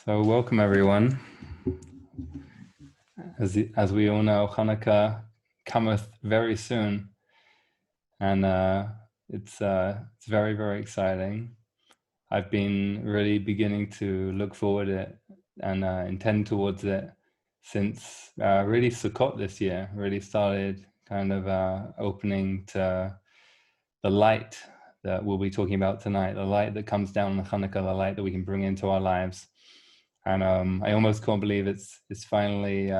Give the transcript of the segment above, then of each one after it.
So welcome everyone. As we all know, Chanukah cometh very soon, and it's very, very exciting. I've been really beginning to look forward to it and intend towards it since really Sukkot this year. Really started kind of opening to the light that we'll be talking about tonight, the light that comes down on Chanukah, the light that we can bring into our lives. And I almost can't believe it's finally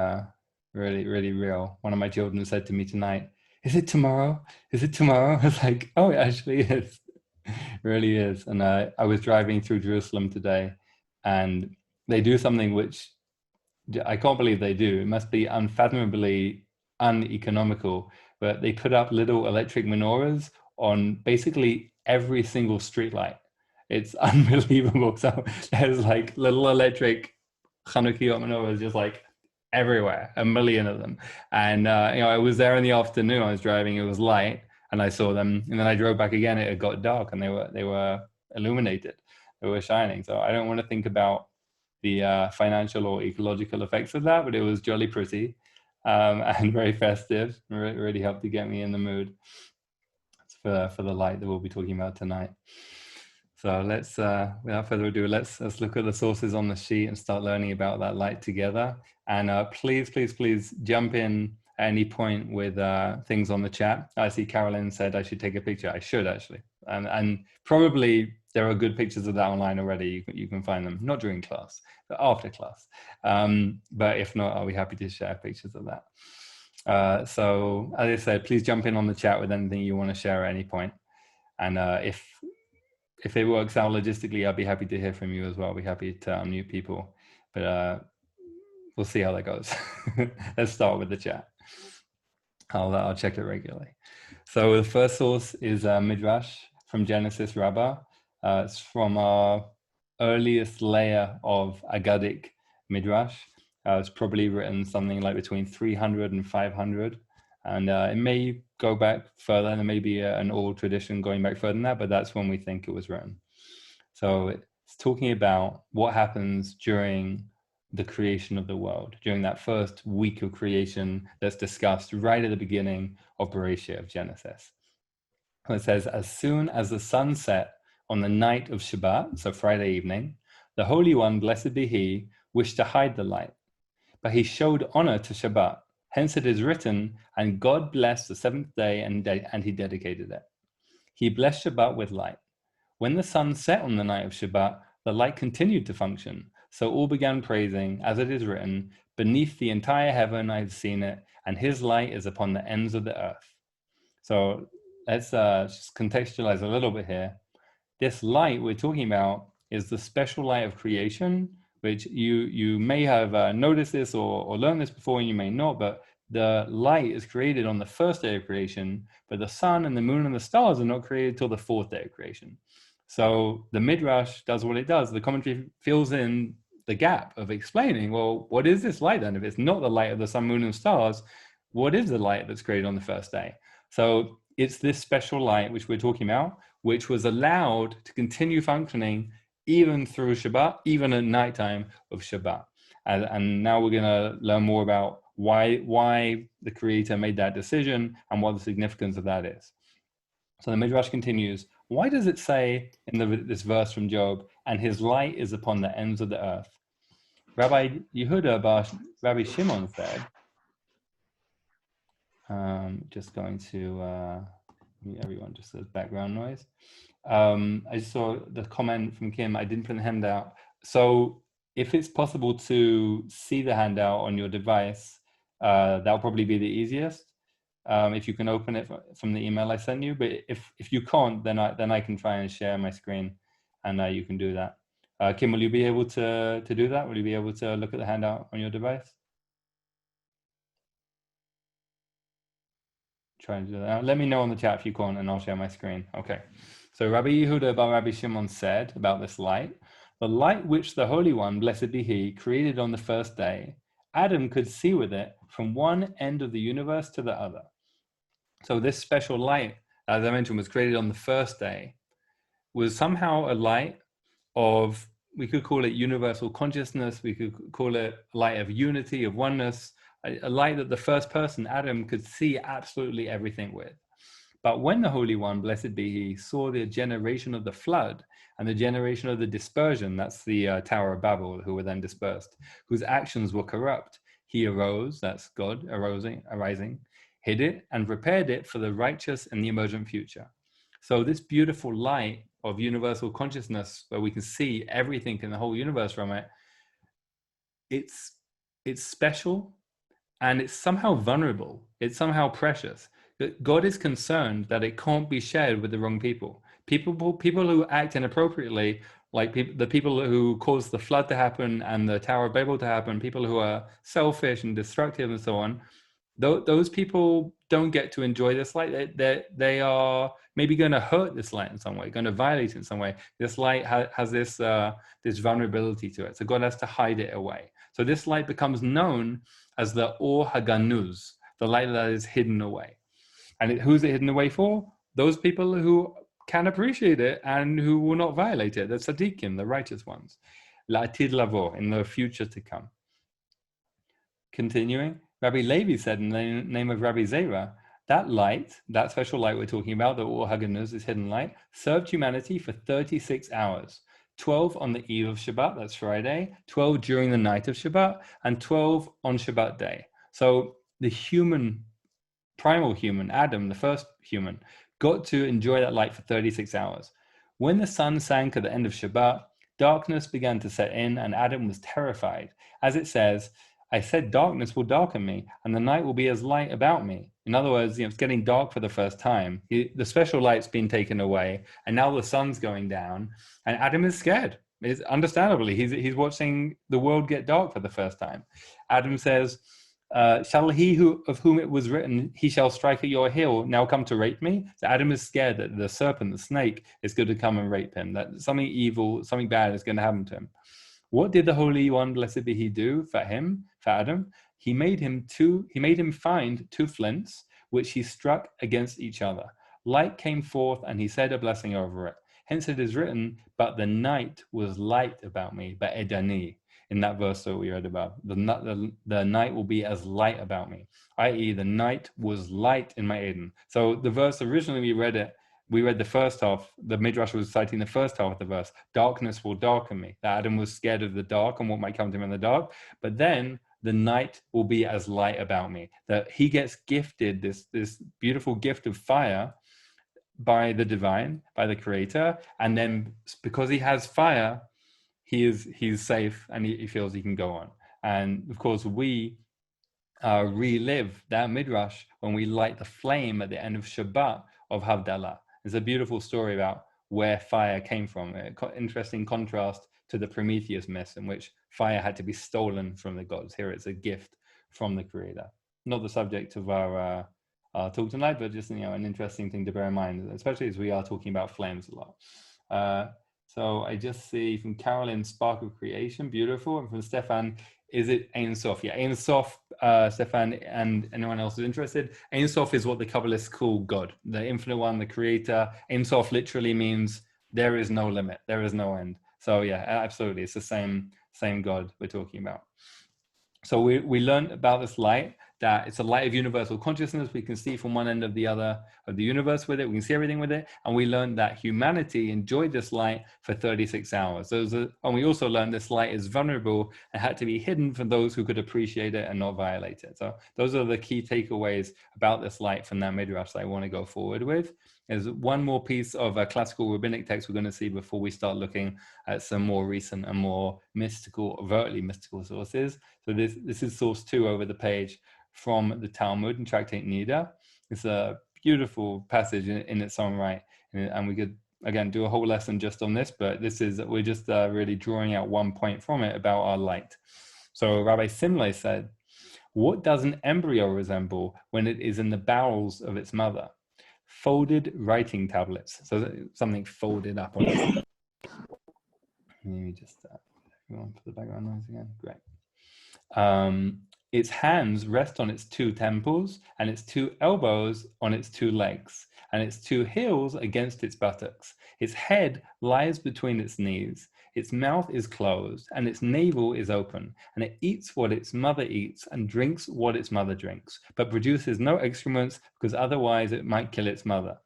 really, really real. One of my children said to me tonight, "Is it tomorrow? Is it tomorrow?" I was like, "Oh, it actually is." It really is. And I was driving through Jerusalem today, and they do something which I can't believe they do. It must be unfathomably uneconomical, but they put up little electric menorahs on basically every single street light. It's unbelievable. So there's like little electric Chanukah menorahs just like everywhere, a million of them. And I was there in the afternoon. I was driving. It was light, and I saw them. And then I drove back again. It got dark, and they were illuminated. They were shining. So I don't want to think about the financial or ecological effects of that, but it was jolly pretty and very festive. It really helped to get me in the mood for the light that we'll be talking about tonight. So let's, without further ado, let's look at the sources on the sheet and start learning about that light together. And please jump in at any point with things on the chat. I see Carolyn said I should take a picture. I should actually, and probably there are good pictures of that online already. You can find them, not during class, but after class. But if not, I'll be happy to share pictures of that. So as I said, please jump in on the chat with anything you want to share at any point. And if it works out logistically, I'll be happy to hear from you as well. I'll be happy to unmute people, but we'll see how that goes. Let's start with the chat. I'll check it regularly. So the first source is Midrash from Genesis Rabbah. It's from our earliest layer of Aggadic Midrash. It's probably written something like between 300 and 500. And it may go back further, and there may be an oral tradition going back further than that, but that's when we think it was written. So it's talking about what happens during the creation of the world, during that first week of creation that's discussed right at the beginning of Bereshit, of Genesis. And it says, as soon as the sun set on the night of Shabbat, so Friday evening, the Holy One, blessed be He, wished to hide the light, but He showed honor to Shabbat. Hence it is written, and God blessed the seventh day and He dedicated it. He blessed Shabbat with light. When the sun set on the night of Shabbat, the light continued to function. So all began praising, as it is written, beneath the entire heaven I have seen it, and His light is upon the ends of the earth. So let's just contextualize a little bit here. This light we're talking about is the special light of creation, which you may have noticed this or learned this before, and you may not, but the light is created on the first day of creation, but the sun and the moon and the stars are not created till the fourth day of creation. So the Midrash does what it does. The commentary fills in the gap of explaining, well, what is this light then? If it's not the light of the sun, moon, and stars, what is the light that's created on the first day? So it's this special light which we're talking about, which was allowed to continue functioning even through Shabbat, even at nighttime of Shabbat. And now we're going to learn more about why the Creator made that decision and what the significance of that is. So the Midrash continues, why does it say in this verse from Job, and His light is upon the ends of the earth? Rabbi Yehuda bar Rabbi Shimon said, just going to everyone just as background noise. I just saw the comment from Kim. I didn't put the handout. So if it's possible to see the handout on your device, that'll probably be the easiest. If you can open it from the email I sent you, but if you can't, then I can try and share my screen, and you can do that. Kim, will you be able to do that? Will you be able to look at the handout on your device? Try and do that. Let me know on the chat if you can't, and I'll share my screen. Okay. So Rabbi Yehuda bar Rabbi Shimon said about this light, the light which the Holy One, blessed be He, created on the first day, Adam could see with it from one end of the universe to the other. So this special light, as I mentioned, was created on the first day, was somehow a light of we could call it universal consciousness. We could call it light of unity, of oneness, a light that the first person, Adam, could see absolutely everything with. But when the Holy One, blessed be he, saw the generation of the flood and the generation of the dispersion, that's the Tower of Babel, who were then dispersed, whose actions were corrupt, he arose, that's God arising, hid it and prepared it for the righteous and the emergent future. So this beautiful light of universal consciousness, where we can see everything in the whole universe from it, it's special, and it's somehow vulnerable. It's somehow precious. God is concerned that it can't be shared with the wrong people. People who act inappropriately, like the people who caused the flood to happen and the Tower of Babel to happen, people who are selfish and destructive and so on, those people don't get to enjoy this light. They are maybe going to hurt this light in some way, going to violate it in some way. This light has this vulnerability to it. So God has to hide it away. So this light becomes known as the Or Haganuz, the light that is hidden away. And who's it hidden away for? Those people who can appreciate it and who will not violate it. The tzaddikim, the righteous ones. La'atid lavo, in the future to come. Continuing, Rabbi Levi said in the name of Rabbi Zera, that light, that special light we're talking about, the Or Haganuz, this hidden light, served humanity for 36 hours. 12 on the eve of Shabbat, that's Friday, 12 during the night of Shabbat, and 12 on Shabbat day. So the primal human, Adam, the first human, got to enjoy that light for 36 hours. When the sun sank at the end of Shabbat, darkness began to set in, and Adam was terrified. As it says, I said darkness will darken me, and the night will be as light about me. In other words, it's getting dark for the first time. The special light's been taken away, and now the sun's going down, and Adam is scared. Understandably, he's watching the world get dark for the first time. Adam says, shall he of whom it was written, he shall strike at your heel, now come to rape me? So Adam is scared that the serpent, the snake, is going to come and rape him, that something evil, something bad is going to happen to him. What did the Holy One, blessed be he, do for him, for Adam? He made him find two flints, which he struck against each other. Light came forth, and he said a blessing over it. Hence it is written, but the night was light about me, ba'edani, in that verse that we read about. The night will be as light about me, i.e. the night was light in my Eden. So the verse, originally we read the first half, the Midrash was citing the first half of the verse, darkness will darken me. That Adam was scared of the dark and what might come to him in the dark. But then the night will be as light about me. That he gets gifted this beautiful gift of fire by the divine, by the creator. And then because he has fire, he's safe, and he feels he can go on. And of course, we relive that Midrash when we light the flame at the end of Shabbat of Havdalah. It's a beautiful story about where fire came from. Interesting contrast to the Prometheus myth, in which fire had to be stolen from the gods. Here it's a gift from the creator. Not the subject of our talk tonight, but just an interesting thing to bear in mind, especially as we are talking about flames a lot. So I just see from Carolyn, Spark of Creation, beautiful. And from Stefan, is it Ein Sof? Yeah, Ein Sof, Stefan, and anyone else who's interested. Ein Sof is what the Kabbalists call God, the infinite one, the creator. Ein Sof literally means there is no limit, there is no end. So yeah, absolutely, it's the same God we're talking about. So we learned about this light, that it's a light of universal consciousness. We can see from one end of the other of the universe with it. We can see everything with it. And we learned that humanity enjoyed this light for 36 hours. And we also learned this light is vulnerable and had to be hidden from those who could appreciate it and not violate it. So those are the key takeaways about this light from that Midrash that I want to go forward with. There's one more piece of a classical rabbinic text we're going to see before we start looking at some more recent and more mystical, overtly mystical sources. So this is source 2 over the page from the Talmud and Tractate Nida. It's a beautiful passage in its own right, and we could again do a whole lesson just on this, but we're just really drawing out one point from it about our light. So Rabbi Simlay said, what does an embryo resemble when it is in the bowels of its mother? Folded writing tablets. So something folded up on it. Let me just everyone put the background noise again. Great. Its hands rest on its 2 temples, and its 2 elbows on its 2 legs, and its 2 heels against its buttocks. Its head lies between its knees. Its mouth is closed and its navel is open, and it eats what its mother eats and drinks what its mother drinks, but produces no excrements because otherwise it might kill its mother.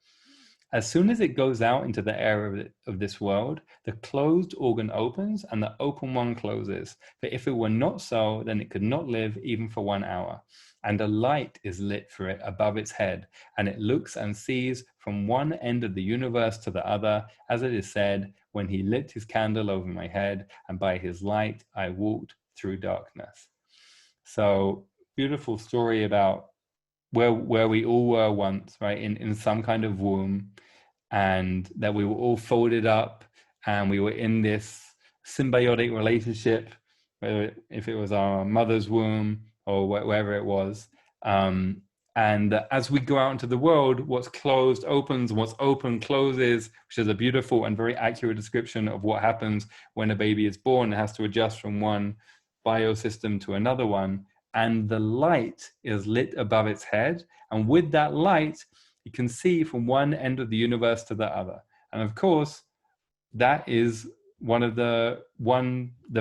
As soon as it goes out into the air of this world, the closed organ opens and the open one closes. For if it were not so, then it could not live even for 1 hour. And a light is lit for it above its head, and it looks and sees from one end of the universe to the other, as it is said, when he lit his candle over my head, and by his light I walked through darkness. So, beautiful story about where we all were once, right, in some kind of womb, and that we were all folded up and we were in this symbiotic relationship, whether if it was our mother's womb or wherever it was. And as we go out into the world, what's closed opens, what's open closes, which is a beautiful and very accurate description of what happens when a baby is born. It has to adjust from one biosystem to another one. And the light is lit above its head. And with that light, you can see from one end of the universe to the other. And of course, that is one of the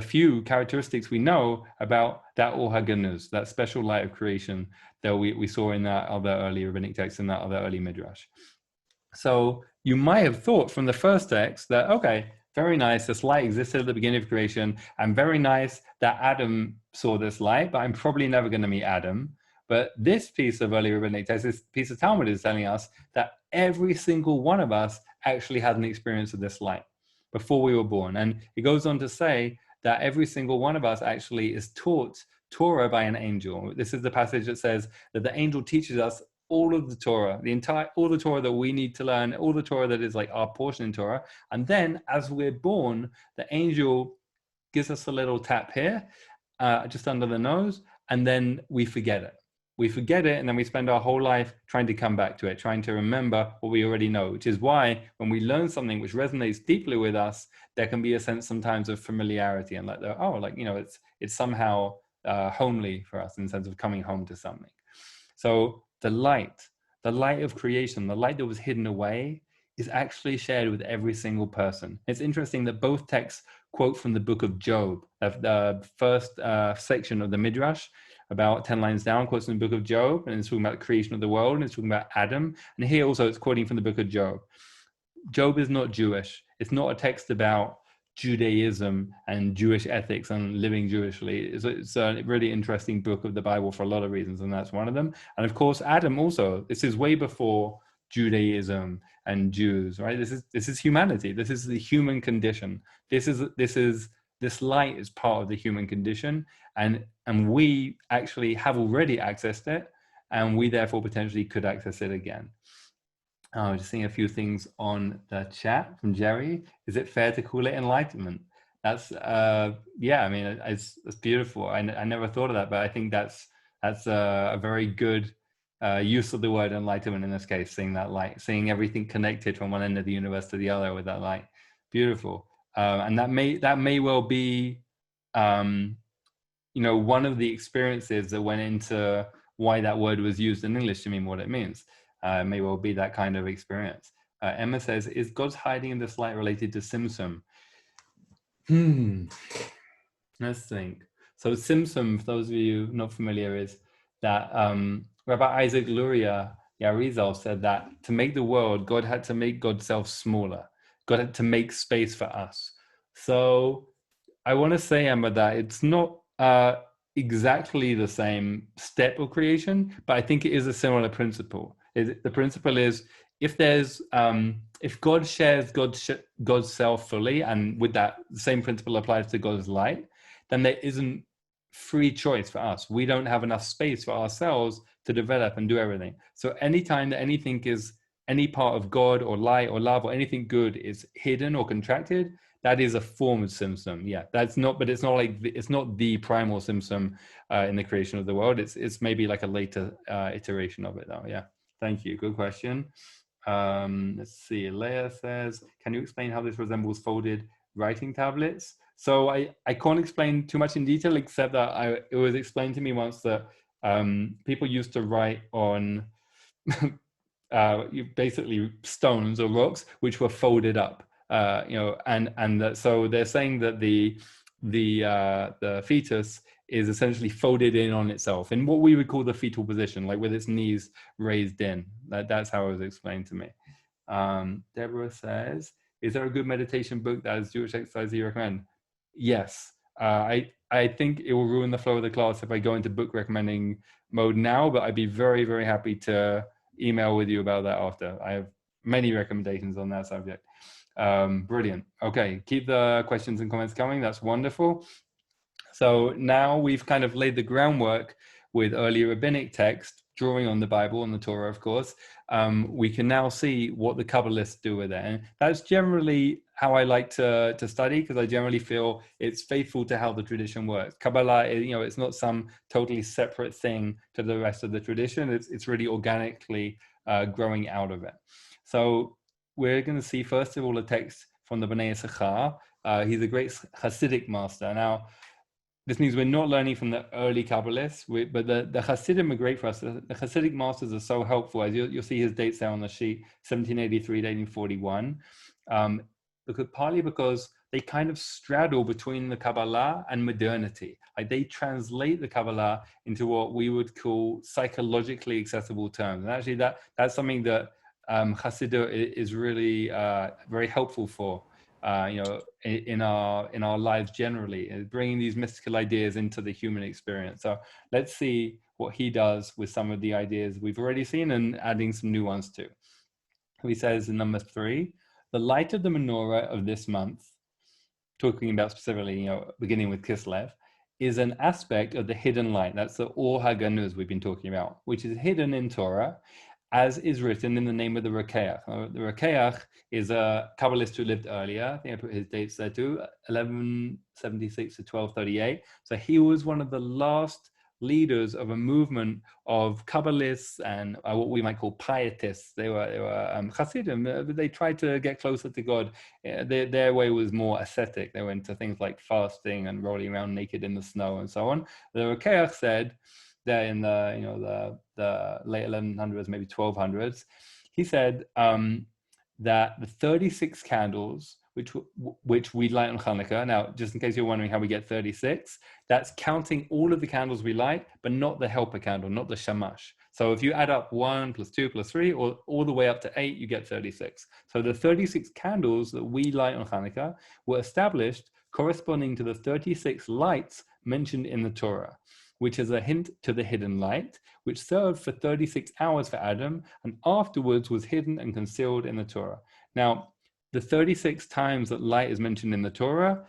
few characteristics we know about that Or HaGanuz, that special light of creation that we saw in that other early rabbinic text, in that other early Midrash. So you might have thought from the first text that, okay, very nice, this light existed at the beginning of creation, and very nice that Adam saw this light, but I'm probably never going to meet Adam. But this piece of early rabbinic text, this piece of Talmud is telling us that every single one of us actually had an experience of this light before we were born. And it goes on to say that every single one of us actually is taught Torah by an angel. This is the passage that says that the angel teaches us all of the Torah, all the Torah that we need to learn, all the Torah that is like our portion in Torah. And then as we're born, the angel gives us a little tap here, just under the nose, and then we forget it. We forget it, and then we spend our whole life trying to come back to it, trying to remember what we already know, which is why when we learn something which resonates deeply with us, there can be a sense sometimes of familiarity and it's somehow homely for us in the sense of coming home to something. So the light of creation, the light that was hidden away, is actually shared with every single person. It's interesting that both texts quote from the book of Job, the first section of the Midrash, about 10 lines down, quotes from the book of Job, and it's talking about the creation of the world, and it's talking about Adam. And here also it's quoting from the book of Job. Job is not Jewish. It's not a text about Judaism and Jewish ethics and living Jewishly. It's a really interesting book of the Bible for a lot of reasons, and that's one of them. And of course, Adam also, this is way before Judaism and Jews, right? This is humanity. This is the human condition. This light is part of the human condition, and we actually have already accessed it, and we therefore potentially could access it again. Just seeing a few things on the chat from Jerry. Is it fair to call it enlightenment? That's yeah. I mean, it's beautiful. I never thought of that, but I think that's a very good use of the word enlightenment in this case. Seeing that light, seeing everything connected from one end of the universe to the other with that light. Beautiful. And that may well be, one of the experiences that went into why that word was used in English to mean what it means. May well be that kind of experience. Emma says, is God's hiding in this light related to Simsum? Let's think. So Simsum, for those of you not familiar, is that Rabbi Isaac Luria Yarizal said that to make the world, God had to make God's self smaller. God had to make space for us. So I want to say, Emma, that it's not exactly the same step of creation, but I think it is a similar principle. The principle is if God shares God's self fully, and with that, the same principle applies to God's light, then there isn't free choice for us. We don't have enough space for ourselves to develop and do everything. So anytime that any part of God or light or love or anything good is hidden or contracted, that is a form of Simsum. Yeah, it's not the primal Simsum in the creation of the world. It's maybe like a later iteration of it though. Yeah, thank you. Good question. Let's see. Leah says, can you explain how this resembles folded writing tablets? So I can't explain too much in detail, except that it was explained to me once that people used to write on basically stones or rocks which were folded up. So they're saying that the fetus is essentially folded in on itself in what we would call the fetal position, like with its knees raised in. That's how it was explained to me. Deborah says, is there a good meditation book that has Jewish exercise you recommend? Yes. I think it will ruin the flow of the class if I go into book recommending mode now, but I'd be very, very happy to email with you about that after. I have many recommendations on that subject. Brilliant. Okay, keep the questions and comments coming. That's wonderful. So now we've kind of laid the groundwork with early rabbinic text, drawing on the Bible and the Torah, of course. We can now see what the Kabbalists do with it. And that's generally how I like to study, because I generally feel it's faithful to how the tradition works. Kabbalah, it's not some totally separate thing to the rest of the tradition. It's really organically growing out of it. So we're going to see, first of all, a text from the Bnei Issachar. He's a great Hasidic master. Now, this means we're not learning from the early Kabbalists, but the Hasidim are great for us. The Hasidic masters are so helpful. As you'll see his dates there on the sheet, 1783 to 1841. Partly because they kind of straddle between the Kabbalah and modernity. Like they translate the Kabbalah into what we would call psychologically accessible terms. And actually that's something that Hasidut is really very helpful for. In our lives generally, is bringing these mystical ideas into the human experience. So let's see what he does with some of the ideas we've already seen and adding some new ones too. He says in number 3, the light of the menorah of this month, talking about specifically, beginning with Kislev, is an aspect of the hidden light. That's the Or HaGanuz we've been talking about, which is hidden in Torah, as is written in the name of the Rokeach. The Rokeach is a Kabbalist who lived earlier. I think I put his dates there too, 1176 to 1238. So he was one of the last leaders of a movement of Kabbalists and what we might call pietists. They were Hasidim, but they tried to get closer to God. Their way was more ascetic. They went to things like fasting and rolling around naked in the snow and so on. The Rokeach said, there in the late 1100s, maybe 1200s, he said that the 36 candles which we light on Chanukah. Now, just in case you're wondering how we get 36, that's counting all of the candles we light, but not the helper candle, not the shamash. So if you add up 1 plus 2 plus 3, or all the way up to 8, you get 36. So the 36 candles that we light on Chanukah were established corresponding to the 36 lights mentioned in the Torah, which is a hint to the hidden light, which served for 36 hours for Adam, and afterwards was hidden and concealed in the Torah. Now, the 36 times that light is mentioned in the Torah,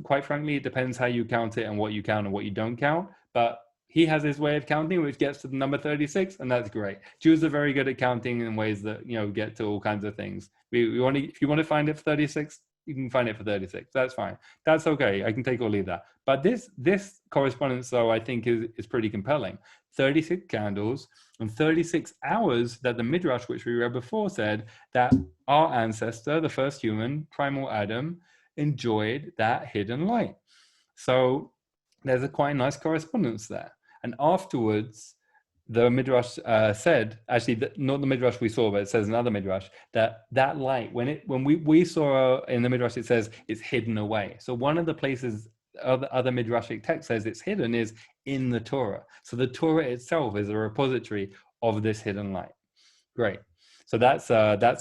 quite frankly, it depends how you count it and what you count and what you don't count. But he has his way of counting, which gets to the number 36, and that's great. Jews are very good at counting in ways that, get to all kinds of things. If you want to find it for 36, you can find it for 36. That's fine. That's okay. I can take or leave that. But this correspondence, though, I think is pretty compelling. 36 candles and 36 hours that the Midrash, which we read before, said that our ancestor, the first human, primal Adam, enjoyed that hidden light. So there's a quite nice correspondence there. And afterwards, the Midrash said, actually, not the Midrash we saw, but it says another Midrash, that light, when we saw in the Midrash, it says it's hidden away. So one of the places other Midrashic text says it's hidden is in the Torah. So the Torah itself is a repository of this hidden light. Great. So that's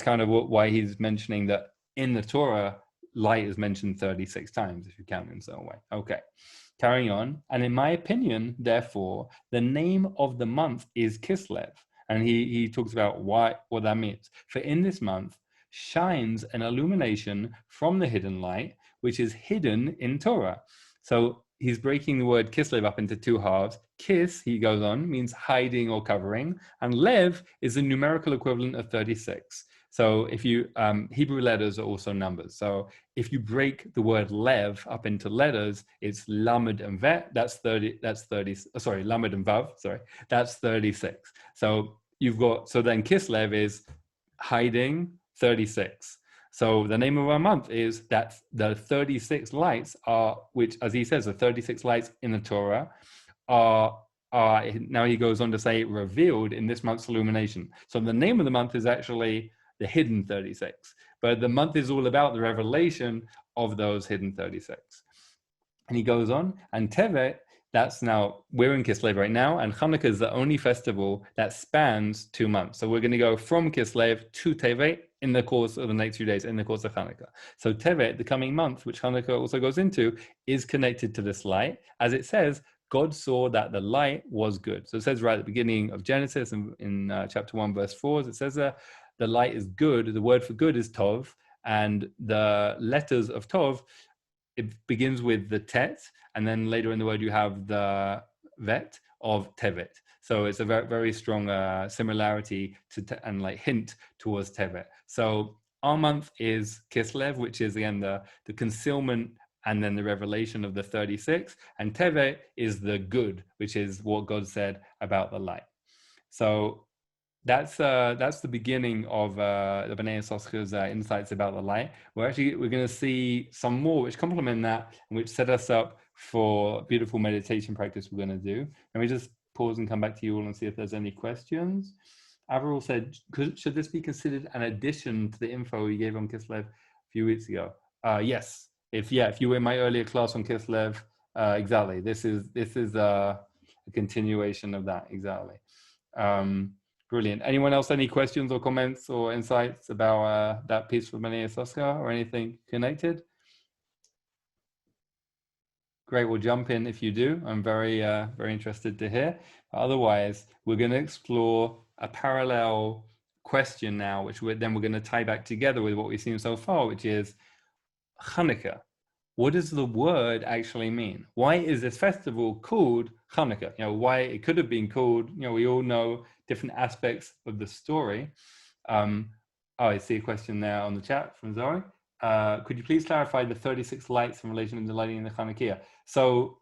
kind of why he's mentioning that in the Torah, light is mentioned 36 times, if you count in some way. Okay. Carrying on, and in my opinion, therefore, the name of the month is Kislev, and he talks about what that means. For in this month shines an illumination from the hidden light, which is hidden in Torah. So he's breaking the word Kislev up into two halves. Kis, he goes on, means hiding or covering, and Lev is the numerical equivalent of 36. So if you, Hebrew letters are also numbers. So if you break the word Lev up into letters, it's Lamed and Vet, that's 30, sorry, Lamed and Vav, sorry, that's 36. So then Kislev is hiding 36. So the name of our month is that the 36 lights are, which, as he says, the 36 lights in the Torah are now he goes on to say, revealed in this month's illumination. So the name of the month is actually the hidden 36. but the month is all about the revelation of those hidden 36. And he goes on, and Tevet, that's now, we're in Kislev right now, and Chanukah is the only festival that spans 2 months. So we're going to go from Kislev to Tevet in the course of the next few days, in the course of Chanukah. So Tevet, the coming month, which Chanukah also goes into, is connected to this light. As it says, God saw that the light was good. So it says right at the beginning of Genesis, in chapter 1, verse 4, it says the light is good. The word for good is Tov, and the letters of Tov, it begins with the tet, and then later in the word you have the vet of tevet. So it's a very, very strong similarity to and like hint towards tevet. So our month is Kislev, which is again the concealment and then the revelation of the 36, and tevet is the good, which is what God said about the light. So that's the beginning of the Bnei Yissaschar's insights about the light. We're going to see some more which complement that and which set us up for a beautiful meditation practice we're going to do. Let me just pause and come back to you all and see if there's any questions. Avril said, should this be considered an addition to the info you gave on Kislev a few weeks ago? Yes. If you were in my earlier class on Kislev, exactly. This is a continuation of that, exactly. Brilliant. Anyone else, any questions or comments or insights about that piece from Bnei Yissaschar or anything connected? Great, we'll jump in if you do. I'm very interested to hear. Otherwise, we're going to explore a parallel question now, which we're going to tie back together with what we've seen so far, which is Chanukah. What does the word actually mean? Why is this festival called Chanukah? Why it could have been called, we all know different aspects of the story. I see a question there on the chat from Zoe. Could you please clarify the 36 lights in relation to the lighting in the Chanukah? So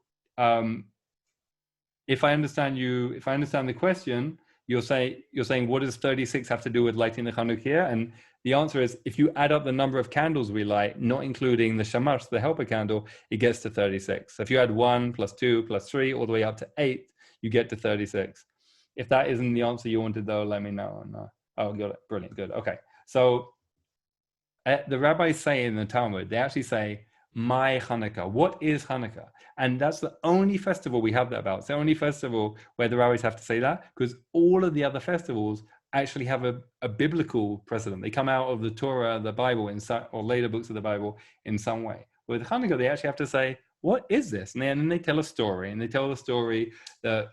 if I understand the question, you're saying what does 36 have to do with lighting the Chanukah? And the answer is, if you add up the number of candles we light, not including the shamash, the helper candle, it gets to 36. So if you add 1 plus 2 plus 3 all the way up to 8, you get to 36. If that isn't the answer you wanted, though, let me know. No. Oh, got it. Brilliant. Good. Okay. So the rabbis say in the Talmud, they actually say, my Chanukah. What is Chanukah? And that's the only festival we have that about. It's the only festival where the rabbis have to say that, because all of the other festivals actually have a biblical precedent. They come out of the Torah, the Bible, or later books of the Bible in some way. With Chanukah, they actually have to say, what is this? And then they tell a story, and they tell the story that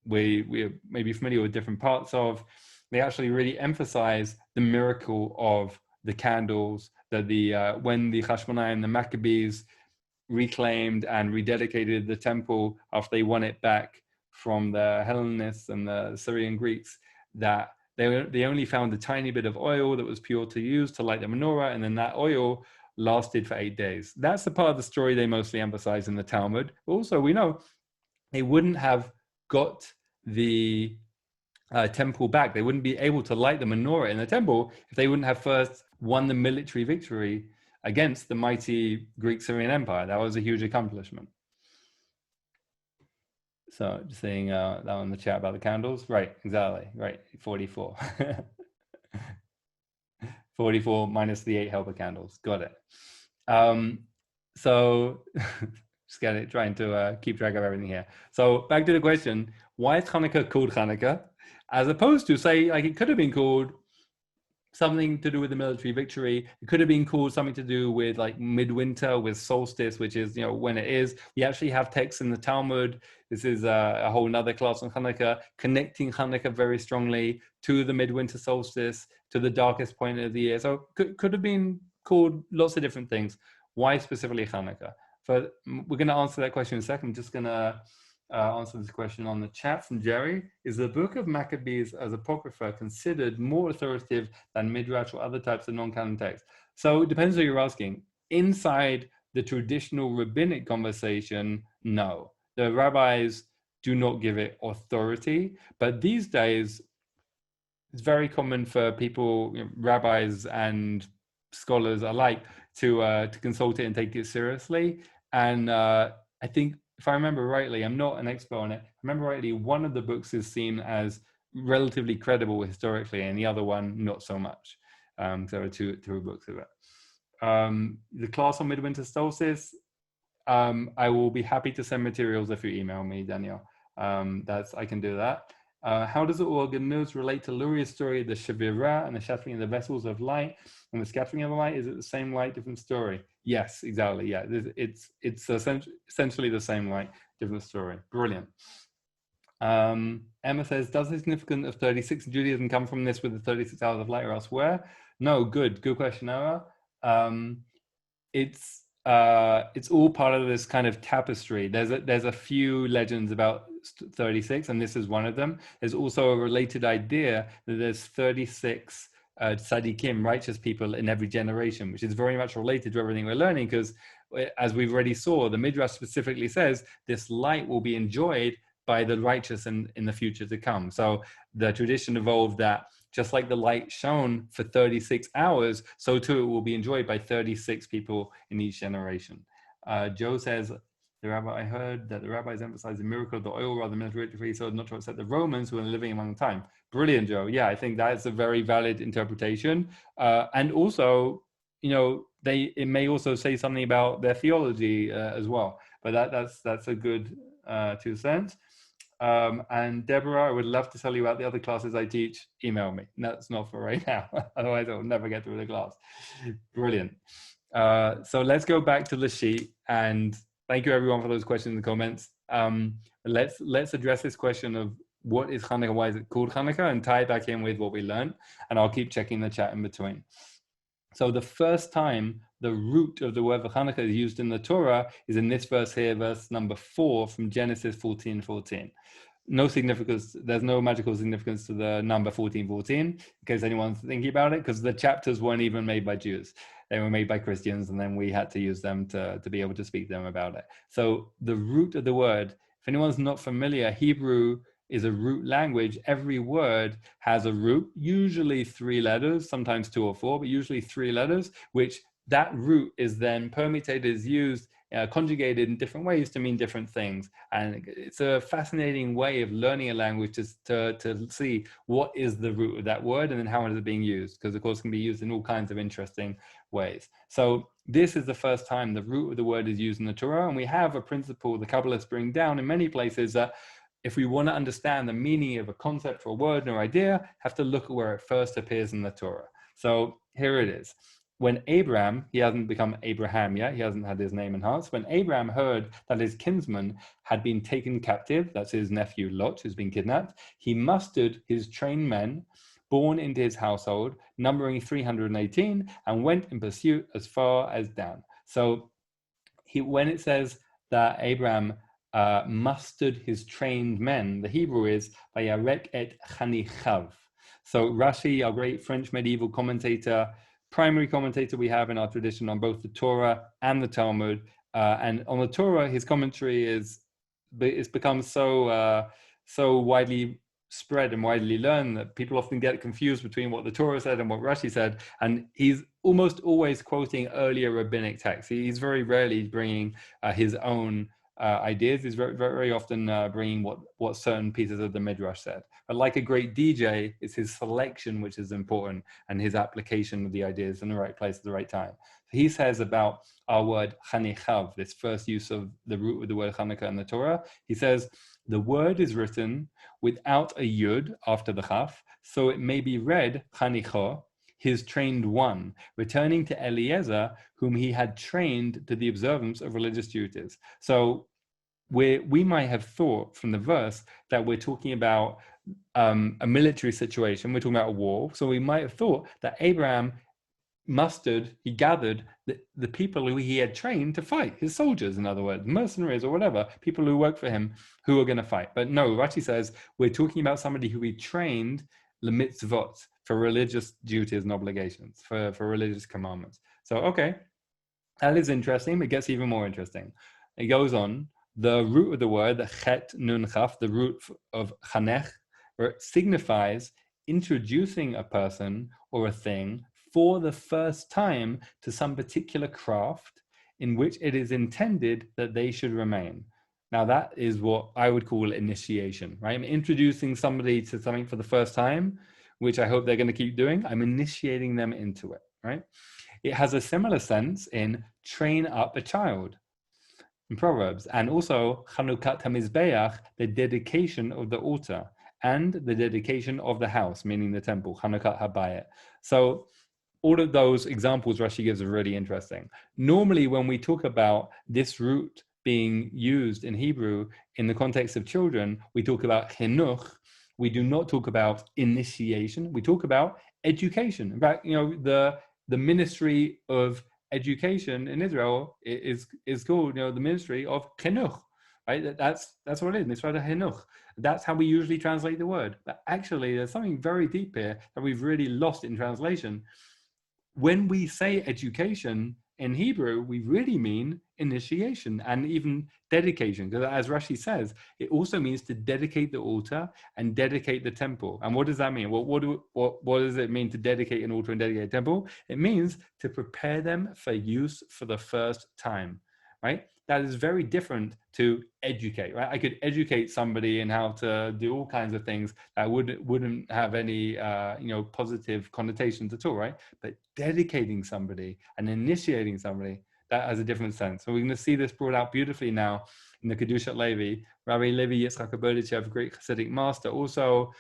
we may be familiar with different parts of. They actually really emphasize the miracle of the candles, that when the Hashmonai and the Maccabees reclaimed and rededicated the temple after they won it back from the Hellenists and the Syrian Greeks, that they only found a tiny bit of oil that was pure to use to light the menorah, and then that oil lasted for 8 days. That's the part of the story they mostly emphasize in the Talmud. Also, we know they wouldn't have got the temple back. They wouldn't be able to light the menorah in the temple if they wouldn't have first won the military victory against the mighty Greek-Syrian Empire. That was a huge accomplishment. So just saying that on the chat about the candles. Right, exactly. Right, 44. 44 minus the 8 helper candles. Got it. So just trying to keep track of everything here. So back to the question, why is Chanukah called Chanukah? As opposed to, say, like it could have been called something to do with the military victory. It could have been called something to do with like midwinter, with solstice, which is, when it is. We actually have texts in the Talmud. This is a whole nother class on Chanukah, connecting Chanukah very strongly to the midwinter solstice, to the darkest point of the year. So could have been called lots of different things. Why specifically Chanukah? So we're going to answer that question in a second. I'm just going to answer this question on the chat from Jerry. Is the book of Maccabees as Apocrypha considered more authoritative than Midrash or other types of non-canon texts? So it depends who you're asking. Inside the traditional rabbinic conversation, no. The rabbis do not give it authority, but these days it's very common for people, rabbis and scholars alike, to consult it and take it seriously. And I think, if I remember rightly, I'm not an expert on it, if I remember rightly, one of the books is seen as relatively credible historically and the other one not so much. There are two books of it. The class on midwinter solstice, I will be happy to send materials if you email me, Daniel. I can do that. How does the organelles relate to Luria's story, the Shavira and the shattering of the vessels of light and the scattering of the light? Is it the same light, different story? Yes, exactly. Yeah, it's essentially the same light, different story. Brilliant. Emma says, does the significance of 36 in Judaism come from this with the 36 hours of light or elsewhere? No, good question, Emma. It's all part of this kind of tapestry. There's a few legends about 36, and this is one of them. There's also a related idea that there's 36 tzaddikim, righteous people in every generation, which is very much related to everything we're learning, because as we've already saw, the Midrash specifically says this light will be enjoyed by the righteous in the future to come. So the tradition evolved that just like the light shone for 36 hours, so too it will be enjoyed by 36 people in each generation. Joe says, I heard that the rabbis emphasize the miracle of the oil rather than military, so not to upset the Romans who are living among time. Brilliant, Joe. Yeah, I think that's a very valid interpretation. And also, it may also say something about their theology as well. But that's a good 2 cents. And Deborah, I would love to tell you about the other classes I teach. Email me. That's not for right now. Otherwise, I'll never get through the class. Brilliant. So let's go back to the sheet. And thank you, everyone, for those questions and comments. Let's address this question of what is Chanukah, why is it called Chanukah, and tie it back in with what we learned. And I'll keep checking the chat in between. So the first time the root of the word Chanukah is used in the Torah is in this verse here, verse number 4 from Genesis 14:14. No significance, there's no magical significance to the number 14:14, in case anyone's thinking about it, because the chapters weren't even made by Jews. They were made by Christians, and then we had to use them to be able to speak to them about it. So the root of the word, if anyone's not familiar, Hebrew is a root language. Every word has a root, usually 3 letters, sometimes 2 or 4, but usually 3 letters, which that root is then permutated, is used, conjugated in different ways to mean different things. And it's a fascinating way of learning a language to see what is the root of that word and then how it is being used, because of course it can be used in all kinds of interesting ways. So this is the first time the root of the word is used in the Torah, and we have a principle the Kabbalists bring down in many places that if we want to understand the meaning of a concept or a word or idea, have to look at where it first appears in the Torah. So here it is. When Abraham, he hasn't become Abraham yet, he hasn't had his name enhanced. When Abraham heard that his kinsman had been taken captive, that's his nephew Lot, who's been kidnapped, he mustered his trained men, born into his household, numbering 318, and went in pursuit as far as Dan. So when it says that Abraham mustered his trained men, the Hebrew is Vayarek et Chanichav. So Rashi, our great French medieval commentator, primary commentator we have in our tradition on both the Torah and the Talmud, and on the Torah, his commentary it's become so widely spread and widely learned that people often get confused between what the Torah said and what Rashi said, and he's almost always quoting earlier rabbinic texts. He's very rarely bringing his own ideas. He's very, very often bringing what certain pieces of the Midrash said. But like a great DJ, it's his selection which is important, and his application of the ideas in the right place at the right time. So he says about our word chanichav, this first use of the root of the word Chanukah in the Torah, he says, the word is written without a yud after the chaf, so it may be read chanicho, his trained one, returning to Eliezer, whom he had trained to the observance of religious duties. So we might have thought from the verse that we're talking about a military situation, we're talking about a war. So we might have thought that Abraham he gathered the people who he had trained to fight, his soldiers, in other words, mercenaries or whatever, people who work for him who are going to fight. But no, Rashi says we're talking about somebody who he trained the mitzvot, for religious duties and obligations, for religious commandments. So, okay, that is interesting. It gets even more interesting. It goes on, the root of the word, the chet nun chaf, the root of chanech, signifies introducing a person or a thing for the first time to some particular craft in which it is intended that they should remain. Now that is what I would call initiation, right? I'm introducing somebody to something for the first time, which I hope they're going to keep doing. I'm initiating them into it, right? It has a similar sense in train up a child in Proverbs, and also Chanukah HaMizbeach, the dedication of the altar, and the dedication of the house, meaning the temple, Chanukah HaBayit. So all of those examples Rashi gives are really interesting. Normally, when we talk about this root being used in Hebrew in the context of children, we talk about chinuch. We do not talk about initiation. We talk about education. In fact, the ministry of education in Israel is called, the ministry of chinuch, right? That's what it is, mitzvah chinuch. That's how we usually translate the word. But actually, there's something very deep here that we've really lost in translation. When we say education in Hebrew, we really mean initiation and even dedication, because as Rashi says, it also means to dedicate the altar and dedicate the temple. And what does that mean? Well, what does it mean to dedicate an altar and dedicate a temple? It means to prepare them for use for the first time, right? That is very different to educate, right? I could educate somebody in how to do all kinds of things that wouldn't have any, positive connotations at all, right? But dedicating somebody and initiating somebody, that has a different sense. So we're going to see this brought out beautifully now in the Kedushat Levi. Rabbi Levi Yitzchak Aboditchev, great Hasidic master, also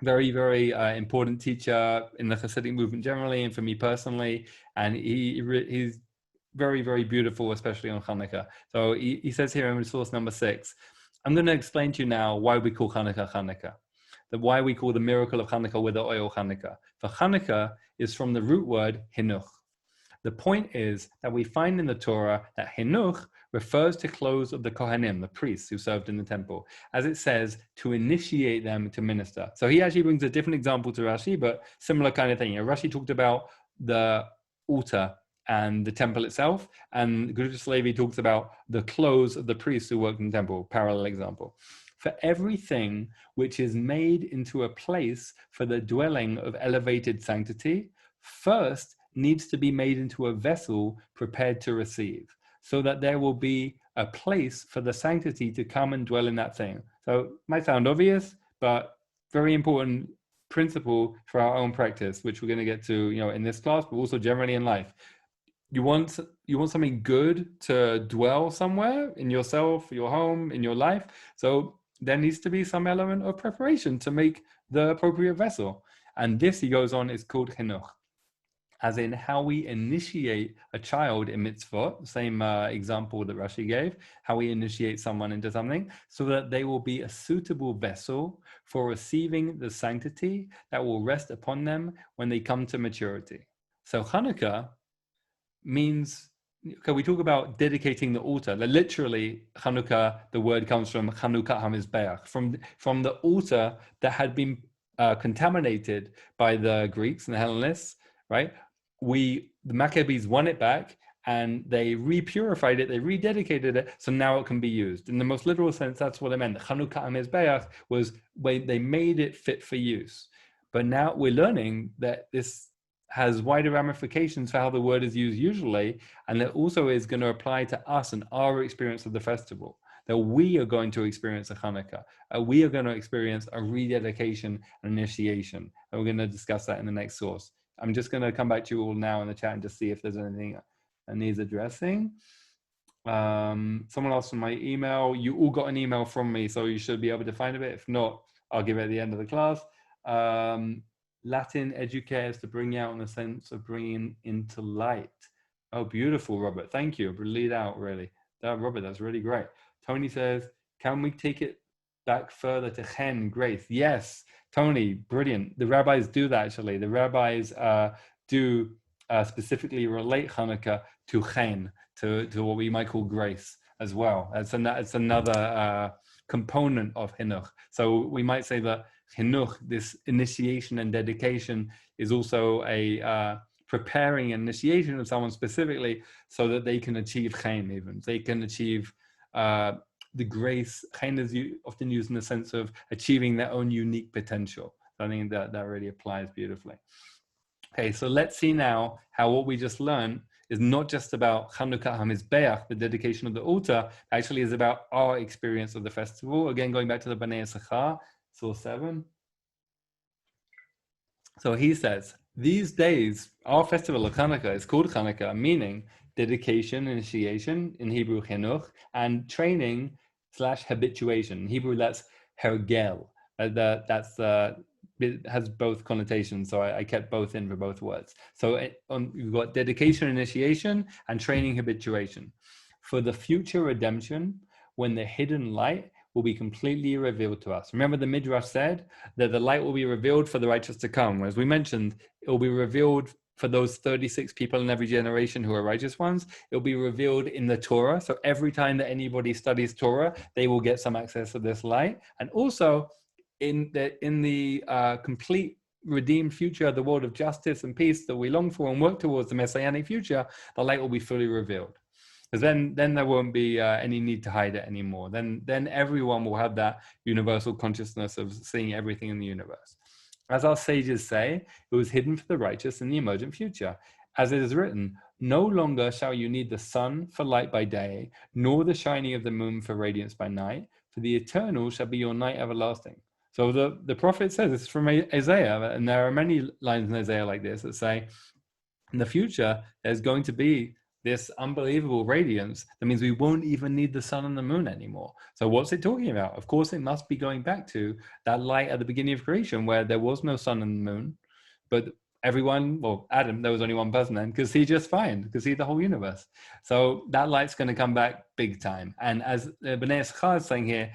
very, very important teacher in the Hasidic movement generally, and for me personally. And he's very, very beautiful, especially on Chanukah. So he says here in source number 6, I'm going to explain to you now why we call Chanukah Chanukah. Why we call the miracle of Chanukah with the oil Chanukah. For Chanukah is from the root word hinuch. The point is that we find in the Torah that hinuch refers to clothes of the Kohanim, the priests who served in the temple, as it says, to initiate them to minister. So he actually brings a different example to Rashi, but similar kind of thing. Rashi talked about the altar and the temple itself, and Kedushat Levi talks about the clothes of the priests who worked in the temple, parallel example. For everything which is made into a place for the dwelling of elevated sanctity, first needs to be made into a vessel prepared to receive, so that there will be a place for the sanctity to come and dwell in that thing. So it might sound obvious, but very important principle for our own practice, which we're going to get to, in this class, but also generally in life. You want something good to dwell somewhere in yourself, your home, in your life. So there needs to be some element of preparation to make the appropriate vessel. And this, he goes on, is called chinuch, as in how we initiate a child in mitzvot, same example that Rashi gave, how we initiate someone into something, so that they will be a suitable vessel for receiving the sanctity that will rest upon them when they come to maturity. So Chanukah means, okay, we talk about dedicating the altar. Literally, Chanukah, the word comes from Chanukah HaMizbeach, from the altar that had been contaminated by the Greeks and the Hellenists, right? The Maccabees won it back, and they re-purified it, they rededicated it, so now it can be used. In the most literal sense, that's what it meant. Chanukah HaMizbeach was when they made it fit for use. But now we're learning that this has wider ramifications for how the word is used usually, and that also is going to apply to us and our experience of the festival, that we are going to experience a Chanukah, we are going to experience a rededication and initiation, and we're going to discuss that in the next source. I'm just going to come back to you all now in the chat and just see if there's anything that needs addressing. Someone else from my email, you all got an email from me, so you should be able to find it. If not, I'll give it at the end of the class. Latin educators to bring out in the sense of bringing into light. Oh, beautiful, Robert. Thank you. Lead out, really. Robert, that's really great. Tony says, can we take it back further to chen, grace? Yes, Tony, brilliant. The rabbis do that, actually. The rabbis do specifically relate Chanukah to chen, to what we might call grace as well. It's another component of hinuch. So we might say that chinuch, this initiation and dedication, is also a preparing initiation of someone specifically so that they can achieve chen, even. They can achieve the grace. Chen is often used in the sense of achieving their own unique potential. So I think that really applies beautifully. Okay, so let's see now how what we just learned is not just about Chanukah HaMizbeach, the dedication of the altar, actually is about our experience of the festival. Again, going back to the Bnei Yisachar, source 7. So he says, these days, our festival of Chanukah is called Chanukah, meaning dedication, initiation, in Hebrew, chinuch, and training / habituation. In Hebrew, that's hergel. It has both connotations, so I kept both in for both words. So you've got dedication, initiation, and training, habituation. For the future redemption, when the hidden light will be completely revealed to us. Remember, the Midrash said that the light will be revealed for the righteous to come. As we mentioned, it will be revealed for those 36 people in every generation who are righteous ones. It will be revealed in the Torah. So every time that anybody studies Torah, they will get some access to this light. And also in the complete redeemed future, the world of justice and peace that we long for and work towards, the messianic future, the light will be fully revealed. Because then there won't be any need to hide it anymore. Then everyone will have that universal consciousness of seeing everything in the universe. As our sages say, it was hidden for the righteous in the emergent future. As it is written, no longer shall you need the sun for light by day, nor the shining of the moon for radiance by night, for the eternal shall be your night everlasting. So the prophet says, this is from Isaiah, and there are many lines in Isaiah like this that say, in the future, there's going to be this unbelievable radiance. That means we won't even need the sun and the moon anymore. So what's it talking about? Of course, it must be going back to that light at the beginning of creation where there was no sun and moon, but everyone, well, Adam, there was only one person then, could see just fine, could see the whole universe. So that light's going to come back big time. And as Bnei Issachar is saying here,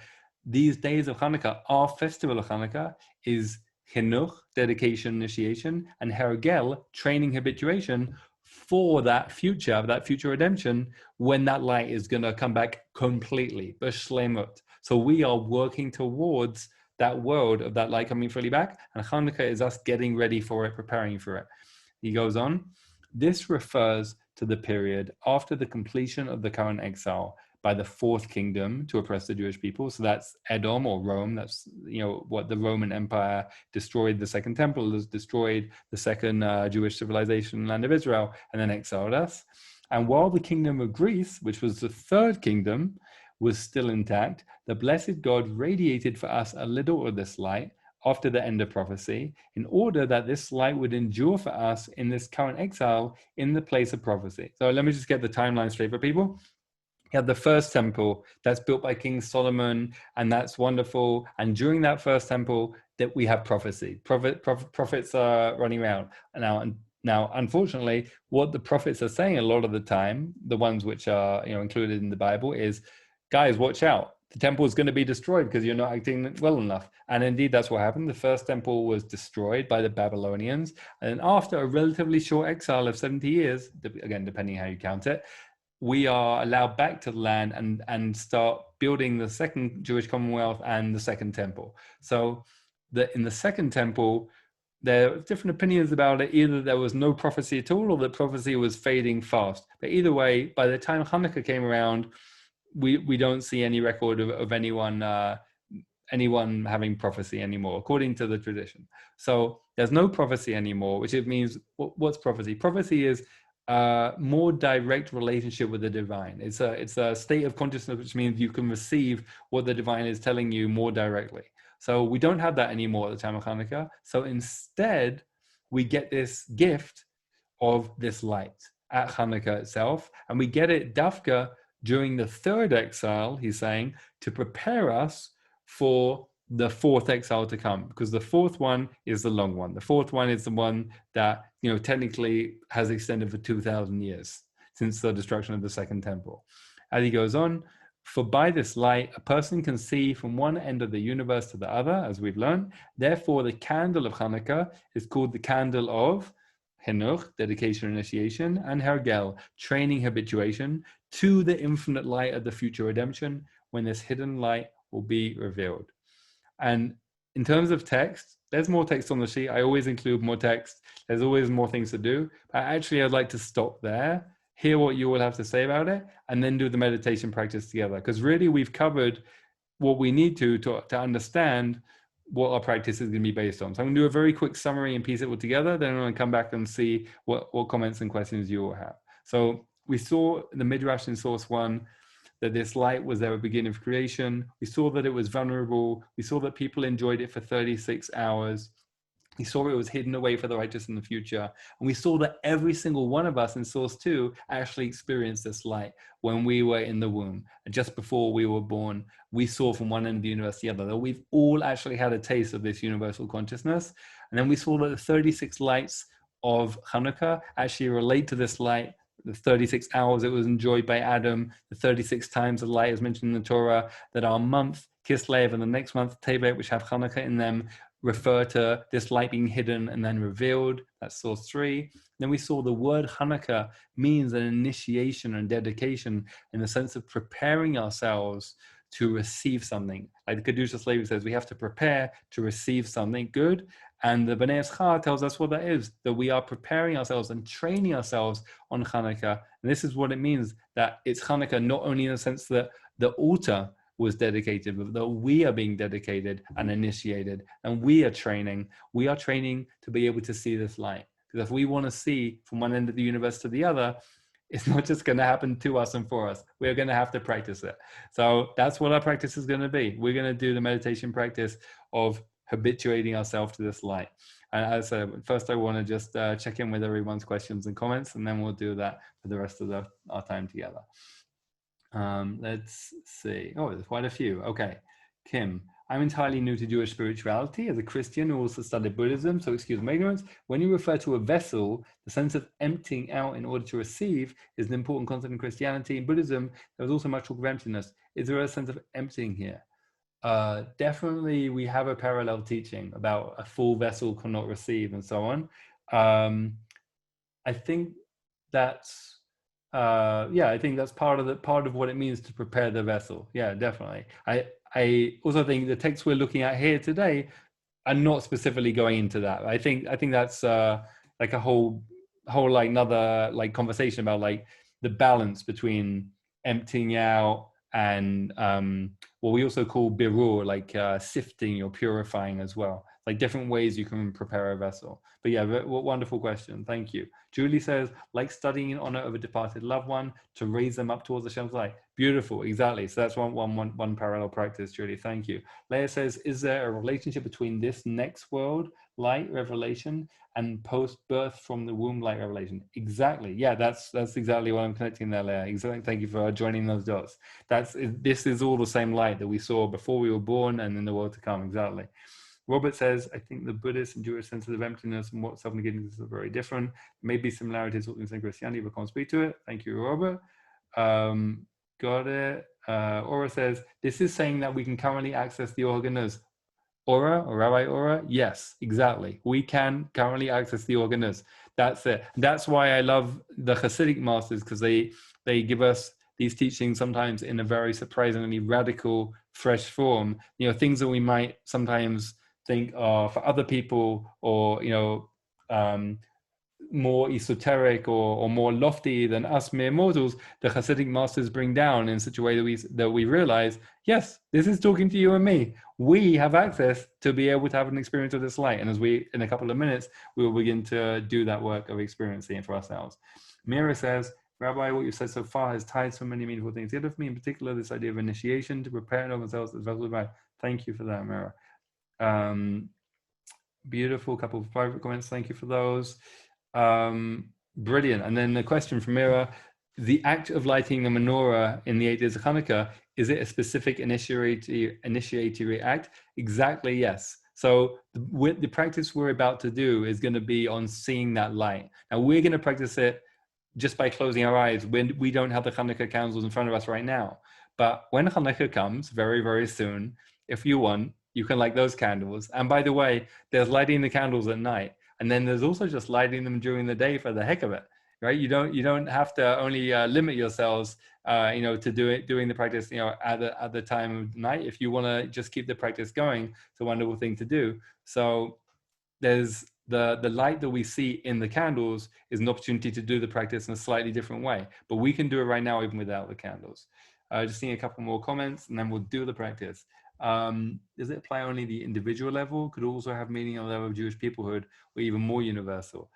these days of Hanukkah, our festival of Hanukkah is chinuch, dedication, initiation, and hergel, training, habituation, for that future redemption, when that light is going to come back completely, b'shlemut. So we are working towards that world of that light coming fully back, and Chanukah is us getting ready for it, preparing for it. He goes on, this refers to the period after the completion of the current exile by the fourth kingdom to oppress the Jewish people. So that's Edom or Rome. That's, what the Roman Empire destroyed the second temple, destroyed the second Jewish civilization, land of Israel, and then exiled us. And while the kingdom of Greece, which was the third kingdom, was still intact, the blessed God radiated for us a little of this light after the end of prophecy, in order that this light would endure for us in this current exile in the place of prophecy. So let me just get the timeline straight for people. You have the first temple that's built by King Solomon, and that's wonderful. And during that first temple, that we have prophecy. Prophets are running around now. Unfortunately, what the prophets are saying a lot of the time, the ones which are included in the Bible, is, guys, watch out. The temple is going to be destroyed because you're not acting well enough. And indeed, that's what happened. The first temple was destroyed by the Babylonians. And after a relatively short exile of 70 years, again, depending how you count it, we are allowed back to the land and start building the second Jewish Commonwealth and the second temple. So in the second temple, there are different opinions about it. Either there was no prophecy at all, or the prophecy was fading fast. But either way, by the time Hanukkah came around, we don't see any record of anyone having prophecy anymore, according to the tradition. So there's no prophecy anymore, which it means, what's prophecy? Prophecy is more direct relationship with the divine. It's a state of consciousness, which means you can receive what the divine is telling you more directly. So we don't have that anymore at the time of Hanukkah. So instead, we get this gift of this light at Hanukkah itself, and we get it dafka during the third exile, he's saying, to prepare us for the fourth exile to come, because the fourth one is the long one. The fourth one is the one that technically has extended for 2,000 years since the destruction of the second temple. As he goes on, for by this light a person can see from one end of the universe to the other, as we've learned. Therefore, the candle of Hanukkah is called the candle of Chinuch, dedication, initiation, and Hergel, training, habituation, to the infinite light of the future redemption, when this hidden light will be revealed. And in terms of text, there's more text on the sheet. I always include more text. There's always more things to do. But actually, I'd like to stop there, hear what you will have to say about it, and then do the meditation practice together. Because really, we've covered what we need to understand what our practice is going to be based on. So I'm going to do a very quick summary and piece it all together. Then I'm going to come back and see what comments and questions you all have. So we saw in the Midrash in source 1 that this light was there at the beginning of creation. We saw that it was vulnerable. We saw that people enjoyed it for 36 hours. He saw it was hidden away for the righteous in the future. And we saw that every single one of us in Source 2 actually experienced this light when we were in the womb. And just before we were born, we saw from one end of the universe to the other that we've all actually had a taste of this universal consciousness. And then we saw that the 36 lights of Chanukah actually relate to this light. The 36 hours it was enjoyed by Adam, the 36 times the light is mentioned in the Torah, that our month, Kislev, and the next month, Tevet, which have Chanukah in them, refer to this light being hidden and then revealed. That's source 3. Then we saw the word Chanukah means an initiation and dedication in the sense of preparing ourselves to receive something. Like the Kedusha Slavi says, we have to prepare to receive something good. And the Bnei Eschar tells us what that is, that we are preparing ourselves and training ourselves on Chanukah. And this is what it means, that it's Chanukah not only in the sense that the altar was dedicated, but that we are being dedicated and initiated, and we are training to be able to see this light. Because if we want to see from one end of the universe to the other, it's not just going to happen to us and for us. We're going to have to practice it. So that's what our practice is going to be. We're going to do the meditation practice of habituating ourselves to this light. And as I said, first I want to just check in with everyone's questions and comments, and then we'll do that for the rest of our time together. Let's see. Oh, there's quite a few. Okay. Kim, I'm entirely new to Jewish spirituality as a Christian who also studied Buddhism, so excuse my ignorance. When you refer to a vessel, the sense of emptying out in order to receive is an important concept in Christianity. In Buddhism, there was also much talk of emptiness. Is there a sense of emptying here? Definitely, we have a parallel teaching about a full vessel cannot receive and so on. I think that's I think that's part of what it means to prepare the vessel. Yeah, definitely. I also think the texts we're looking at here today are not specifically going into that. I think that's like a whole like another like conversation about like the balance between emptying out and what we also call birur, like sifting or purifying as well. Like different ways you can prepare a vessel. But yeah, wonderful question. Thank you. Julie says, like studying in honor of a departed loved one to raise them up towards Hashem's light. Beautiful, exactly. So that's one parallel practice, Julie. Thank you. Leah says, is there a relationship between this next world light revelation and post-birth from the womb light revelation? Exactly. Yeah, that's exactly what I'm connecting there, Leah. Exactly. Thank you for joining those dots. This is all the same light that we saw before we were born and in the world to come. Exactly. Robert says, I think the Buddhist and Jewish sense of emptiness and what self-negating is very different. Maybe similarities in Christianity, but can't speak to it. Thank you, Robert. Got it. Aura says, this is saying that we can currently access the organas. Aura, or Rabbi Aura? Yes, exactly. We can currently access the organas. That's it. That's why I love the Hasidic masters, because they give us these teachings sometimes in a very surprisingly radical, fresh form. You know, things that we might sometimes think are for other people, or more esoteric or more lofty than us mere mortals, the Hasidic masters bring down in such a way that we realize, yes, this is talking to you and me. We have access to be able to have an experience of this light. And as we, in a couple of minutes, we will begin to do that work of experiencing it for ourselves. Mira says, Rabbi, what you said so far has tied so many meaningful things together for me, in particular this idea of initiation to prepare themselves as vessels of light. Thank you for that, Mira. Beautiful couple of private comments. Thank you for those. Brilliant. And then the question from Mira, the act of lighting the menorah in the 8 days of Chanukah, is it a specific initiatory act? Exactly, yes. So the practice we're about to do is going to be on seeing that light. Now we're going to practice it just by closing our eyes when we don't have the Chanukah candles in front of us right now. But when Chanukah comes very, very soon, if you want, you can light those candles. And by the way, there's lighting the candles at night. And then there's also just lighting them during the day for the heck of it, right? You don't have to only limit yourselves, to doing the practice, at the time of night. If you want to just keep the practice going, it's a wonderful thing to do. So there's the light that we see in the candles is an opportunity to do the practice in a slightly different way. But we can do it right now even without the candles. Just seeing a couple more comments, and then we'll do the practice. Does it apply only the individual level? Could also have meaning on the level of Jewish peoplehood, or even more universal?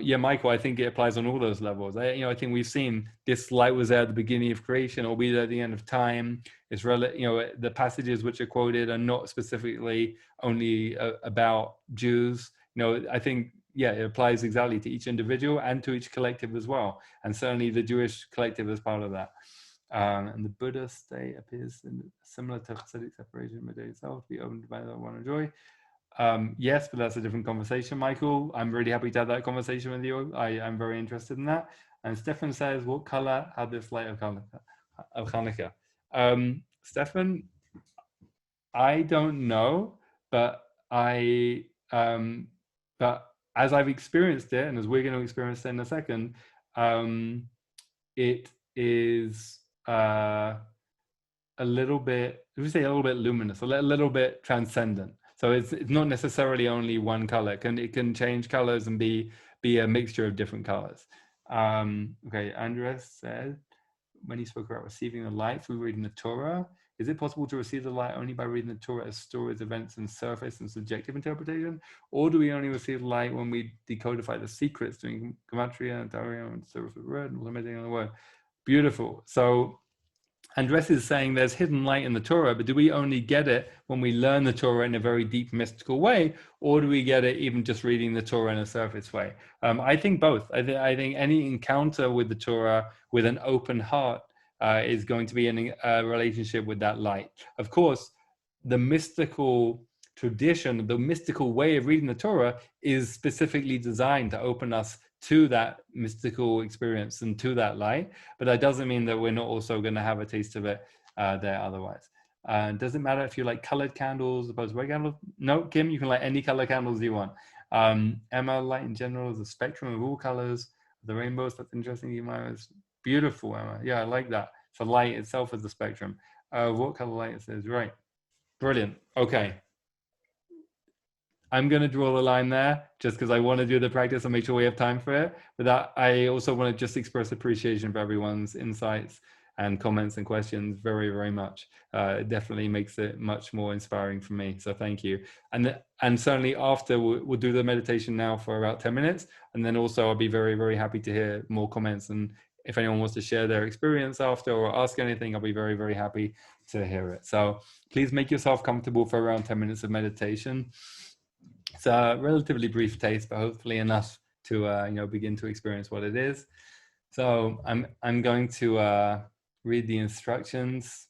Yeah, Michael, I think it applies on all those levels. I think we've seen this light was there at the beginning of creation, or be there at the end of time. It's the passages which are quoted are not specifically only about Jews. I think, yeah, it applies exactly to each individual and to each collective as well. And certainly the Jewish collective is part of that. And the Buddha state appears similar to Hasidic separation by itself, to be owned by the one of joy. Yes, but that's a different conversation, Michael. I'm really happy to have that conversation with you. I'm very interested in that. And Stefan says, what color had this light of Chanukah? Stefan, I don't know, but but as I've experienced it, and as we're going to experience it in a second, it is a little bit, we say a little bit luminous, a little bit transcendent. So it's not necessarily only one color. It can change colors and be a mixture of different colors. Okay, Andres said, when he spoke about receiving the light through reading the Torah, is it possible to receive the light only by reading the Torah as stories, events, and surface and subjective interpretation? Or do we only receive light when we decodify the secrets, doing gematria and Torah and service of the word and limiting on the word? Beautiful. So Andres is saying there's hidden light in the Torah, but do we only get it when we learn the Torah in a very deep mystical way, or do we get it even just reading the Torah in a surface way? I think both. I think any encounter with the Torah with an open heart is going to be in a relationship with that light. Of course, the mystical tradition, the mystical way of reading the Torah is specifically designed to open us to that mystical experience and to that light, but that doesn't mean that we're not also going to have a taste of it there otherwise. Does it matter if you like colored candles opposed to white candles? No, Kim, you can light any color candles you want. Emma, light in general is a spectrum of all colors. The rainbows, that's interesting. It's beautiful, Emma. Yeah, I like that. So light itself is the spectrum. What color light it says, right. Brilliant. Okay. I'm going to draw the line there just because I want to do the practice and make sure we have time for it. But that, I also want to just express appreciation for everyone's insights and comments and questions very, very much. It definitely makes it much more inspiring for me. So thank you. And certainly after, we'll do the meditation now for about 10 minutes. And then also I'll be very, very happy to hear more comments. And if anyone wants to share their experience after or ask anything, I'll be very, very happy to hear it. So please make yourself comfortable for around 10 minutes of meditation. It's a relatively brief taste, but hopefully enough to begin to experience what it is. So I'm going to read the instructions.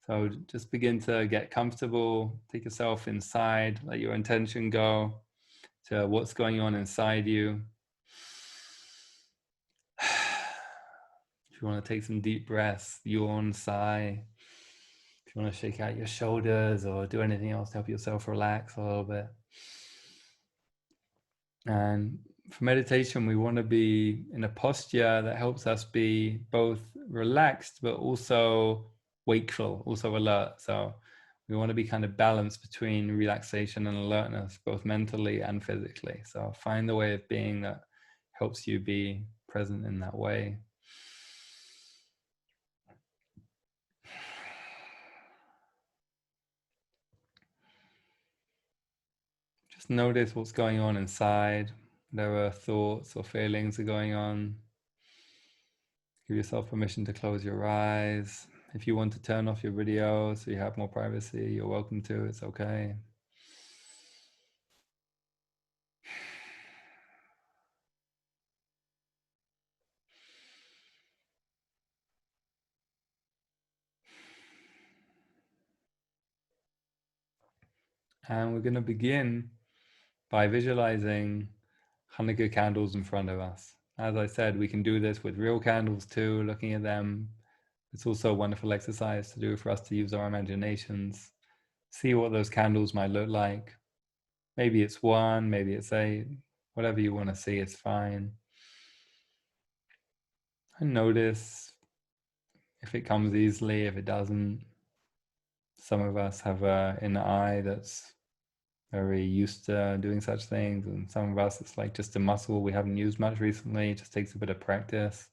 So just begin to get comfortable. Take yourself inside. Let your intention go to what's going on inside you. If you want to take some deep breaths, yawn, sigh. If you want to shake out your shoulders or do anything else to help yourself relax a little bit. And for meditation, we want to be in a posture that helps us be both relaxed, but also wakeful, also alert. So we want to be kind of balanced between relaxation and alertness, both mentally and physically. So find the way of being that helps you be present in that way. Just notice what's going on inside. Whatever thoughts or feelings are going on. Give yourself permission to close your eyes. If you want to turn off your video so you have more privacy, you're welcome to. It's okay. And we're going to begin by visualizing Chanukah candles in front of us. As I said, we can do this with real candles too, looking at them. It's also a wonderful exercise to do for us to use our imaginations, see what those candles might look like. Maybe it's 1, maybe it's 8, whatever you want to see is fine. And notice if it comes easily, if it doesn't. Some of us have an inner eye that's very used to doing such things, and some of us it's like just a muscle we haven't used much recently. It just takes a bit of practice.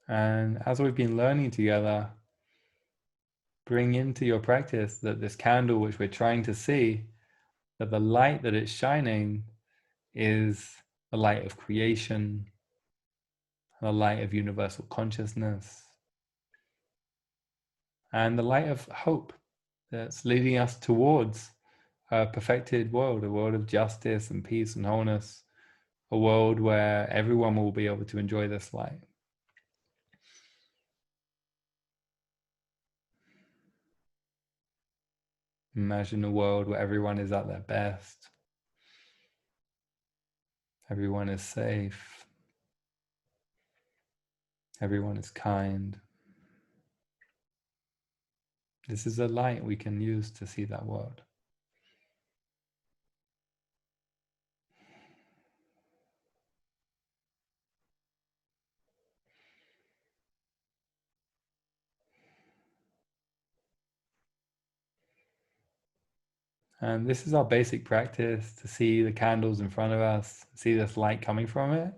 And as we've been learning together, bring into your practice that this candle which we're trying to see, that the light that it's shining is the light of creation, the light of universal consciousness, and the light of hope that's leading us towards a perfected world, a world of justice and peace and wholeness, a world where everyone will be able to enjoy this light. Imagine a world where everyone is at their best, everyone is safe, everyone is kind. This is a light we can use to see that world. And this is our basic practice, to see the candles in front of us, see this light coming from it.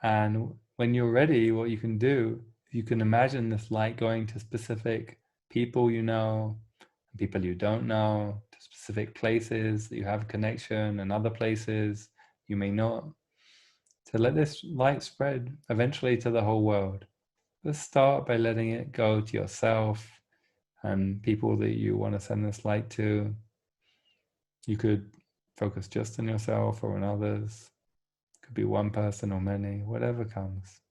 And when you're ready, what you can do, you can imagine this light going to specific people you know, and people you don't know, to specific places that you have a connection, and other places you may not, to let this light spread eventually to the whole world. Let's start by letting it go to yourself and people that you want to send this light to. You could focus just on yourself or on others. It could be one person or many, whatever comes.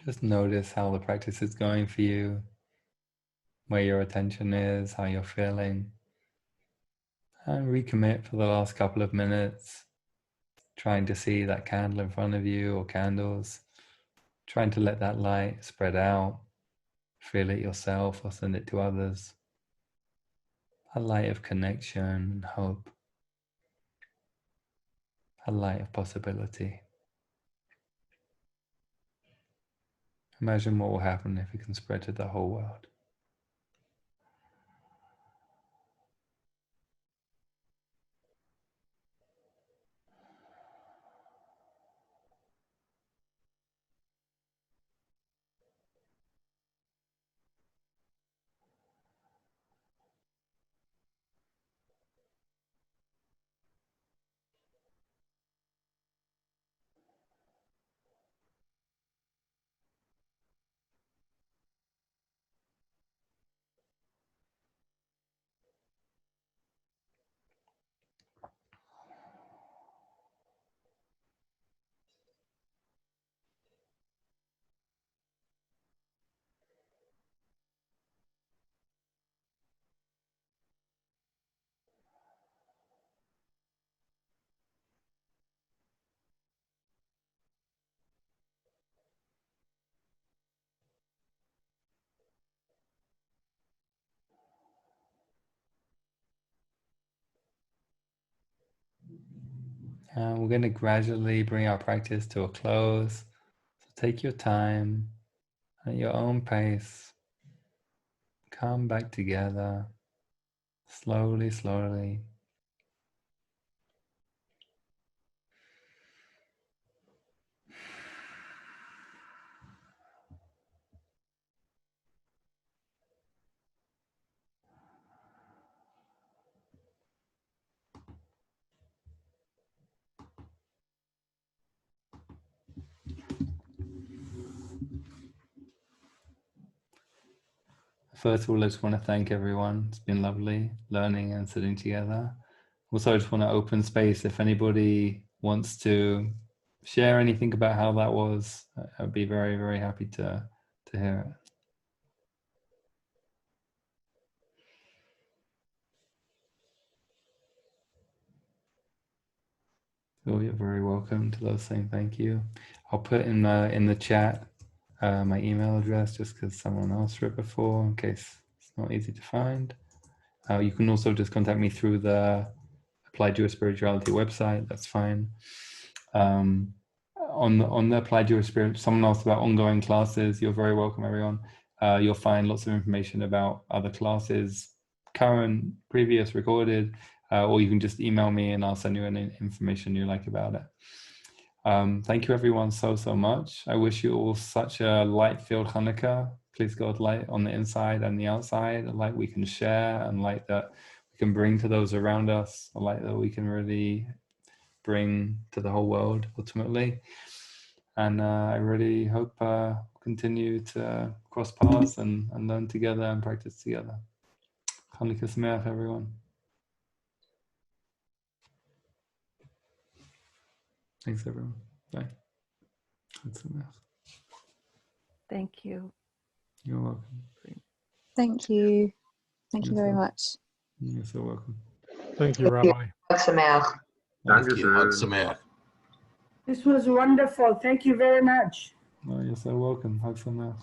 Just notice how the practice is going for you, where your attention is, how you're feeling, and recommit for the last couple of minutes, trying to see that candle in front of you or candles, trying to let that light spread out, feel it yourself or send it to others. A light of connection and hope, a light of possibility. Imagine what will happen if it can spread to the whole world. And we're going to gradually bring our practice to a close. So take your time at your own pace. Come back together slowly, slowly. First of all, I just want to thank everyone. It's been lovely learning and sitting together. Also, I just want to open space. If anybody wants to share anything about how that was, I'd be very, very happy to hear it. Oh, you're very welcome to those saying thank you. I'll put in the chat my email address just because someone asked for it before in case it's not easy to find. You can also just contact me through the Applied Jewish Spirituality website. That's fine. On the Applied Jewish Spirit, someone asked about ongoing classes. You're very welcome, everyone. You'll find lots of information about other classes, current, previous, recorded, or you can just email me and I'll send you any information you like about it. Thank you everyone so much. I wish you all such a light-filled Chanukah. Please God, light on the inside and the outside, a light we can share and light that we can bring to those around us, a light that we can really bring to the whole world ultimately. And I really hope we'll continue to cross paths and learn together and practice together. Chanukah Sameach, everyone. Thanks, everyone. Bye. Thank you. You're welcome. Thank you. Thank you very much. You're so welcome. Thank you, Rabbi. Thank you. Hag Sameach. This was wonderful. Thank you very much. Oh, you're so welcome. Hag Sameach.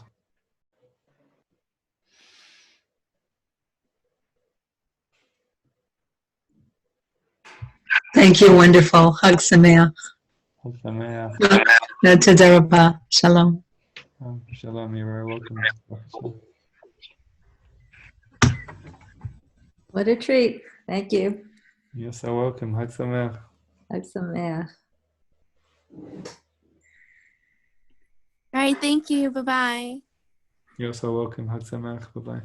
Thank you, wonderful. Hag Sameach. Hag Sameach. Toda Rabba. Shalom. Shalom, you're very welcome. What a treat. Thank you. You're so welcome. Hag Sameach. Hag Sameach. All right, thank you. Bye-bye. You're so welcome. Hag Sameach. Bye-bye.